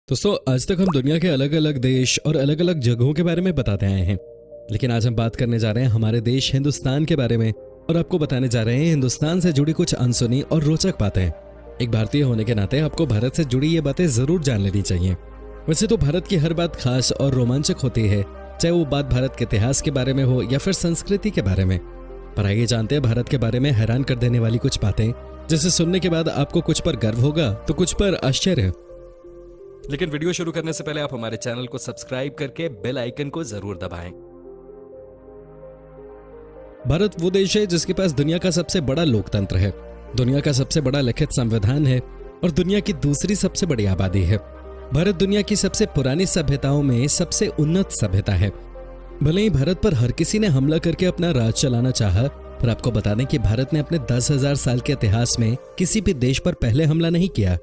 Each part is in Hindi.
दोस्तों, आज तक हम दुनिया के अलग अलग देश और अलग अलग जगहों के बारे में बताते आए हैं, लेकिन आज हम बात करने जा रहे हैं हमारे देश हिंदुस्तान के बारे में और आपको बताने जा रहे हैं हिंदुस्तान से जुड़ी कुछ अनसुनी और रोचक बातें। एक भारतीय होने के नाते आपको भारत से जुड़ी ये बातें जरूर जान लेनी चाहिए। वैसे तो भारत की हर बात खास और रोमांचक होती है, चाहे वो बात भारत के इतिहास के बारे में हो या फिर संस्कृति के बारे में। पर आइए जानते हैं भारत के बारे में हैरान कर देने वाली कुछ बातें, जिसे सुनने के बाद आपको कुछ पर गर्व होगा तो कुछ पर आश्चर्य। लेकिन वीडियो शुरू करने से पहले आप हमारे चैनल को सब्सक्राइब करके बेल आइकन को जरूर दबाएं। भारत वो देश है जिसके पास दुनिया का सबसे बड़ा लोकतंत्र है, दुनिया का सबसे बड़ा लिखित संविधान है और दुनिया की दूसरी सबसे बड़ी आबादी है। भारत दुनिया की सबसे पुरानी सभ्यताओं में सबसे उन्नत सभ्यता है। भले ही भारत पर हर किसी ने हमला करके अपना राज चलाना चाहा, पर आपको बता दें कि भारत ने अपने 10,000 साल के इतिहास में किसी भी देश पर पहले हमला नहीं किया,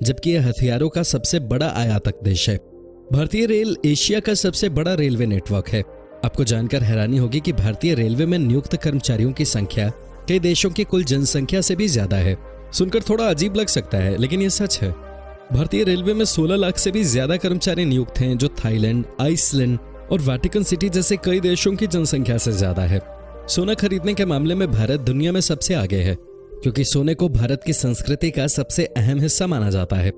जबकि यह हथियारों का सबसे बड़ा आयातक देश है। भारतीय रेल एशिया का सबसे बड़ा रेलवे नेटवर्क है। आपको जानकर हैरानी होगी कि भारतीय रेलवे में नियुक्त कर्मचारियों की संख्या कई देशों की कुल जनसंख्या से भी ज्यादा है। सुनकर थोड़ा अजीब लग सकता है, लेकिन यह सच है। भारतीय रेलवे में 16 लाख से भी ज्यादा कर्मचारी नियुक्त हैं, जो थाईलैंड, आइसलैंड और वेटिकन सिटी जैसे कई देशों की जनसंख्या से ज्यादा है। सोना खरीदने के मामले में भारत दुनिया में सबसे आगे है, क्योंकि सोने को भारत की संस्कृति का सबसे अहम हिस्सा माना जाता है।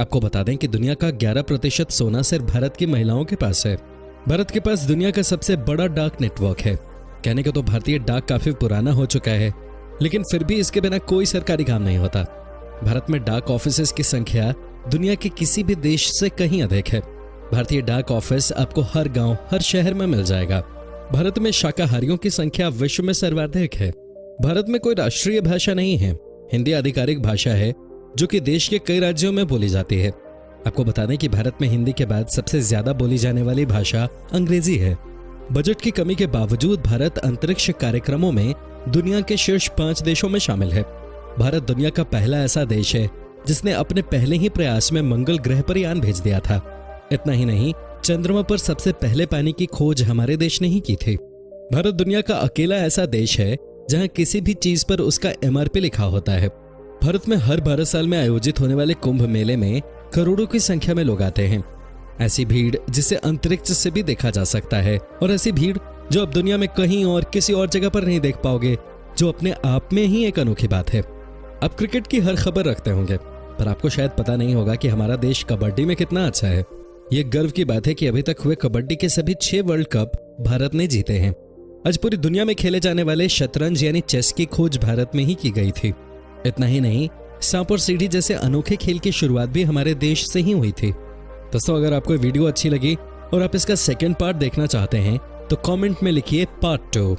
आपको बता दें कि दुनिया का 11% सोना सिर्फ भारत की महिलाओं के पास है। भारत के पास दुनिया का सबसे बड़ा डाक नेटवर्क है। कहने को तो भारतीय डाक काफी पुराना हो चुका है, लेकिन फिर भी इसके बिना कोई सरकारी काम नहीं होता। भारत में डाक ऑफिसेज की संख्या दुनिया के किसी भी देश से कहीं अधिक है। भारतीय डाक ऑफिस आपको हर गांव, हर शहर में मिल जाएगा। भारत में शाकाहारियों की संख्या विश्व में सर्वाधिक है। भारत में कोई राष्ट्रीय भाषा नहीं है। हिंदी आधिकारिक भाषा है, जो कि देश के कई राज्यों में बोली जाती है। आपको बता दें कि भारत में हिंदी के बाद सबसे ज्यादा बोली जाने वाली भाषा अंग्रेजी है। बजट की कमी के बावजूद भारत अंतरिक्ष कार्यक्रमों में दुनिया के शीर्ष 5 देशों में शामिल है। भारत दुनिया का पहला ऐसा देश है जिसने अपने पहले ही प्रयास में मंगल ग्रह पर यान भेज दिया था। इतना ही नहीं, चंद्रमा पर सबसे पहले पानी की खोज हमारे देश ने ही की थी। भारत दुनिया का अकेला ऐसा देश है जहां किसी भी चीज पर उसका MRP लिखा होता है। भारत में हर 12 साल में आयोजित होने वाले कुंभ मेले में करोड़ों की संख्या में लोग आते हैं। ऐसी भीड़ जिसे अंतरिक्ष से भी देखा जा सकता है, और ऐसी भीड़ जो अब दुनिया में कहीं और किसी और जगह पर नहीं देख पाओगे, जो अपने आप में ही एक अनोखी बात है। आप क्रिकेट की हर खबर रखते होंगे, पर आपको शायद पता नहीं होगा कि हमारा देश कबड्डी में कितना अच्छा है। ये गर्व की बात है कि अभी तक हुए कबड्डी के सभी 6 वर्ल्ड कप भारत ने जीते हैं। आज पूरी दुनिया में खेले जाने वाले शतरंज यानी चेस की खोज भारत में ही की गई थी। इतना ही नहीं, सांप और सीढ़ी जैसे अनोखे खेल की शुरुआत भी हमारे देश से ही हुई थी। दोस्तों, अगर आपको वीडियो अच्छी लगी और आप इसका सेकंड पार्ट देखना चाहते हैं तो कमेंट में लिखिए पार्ट 2।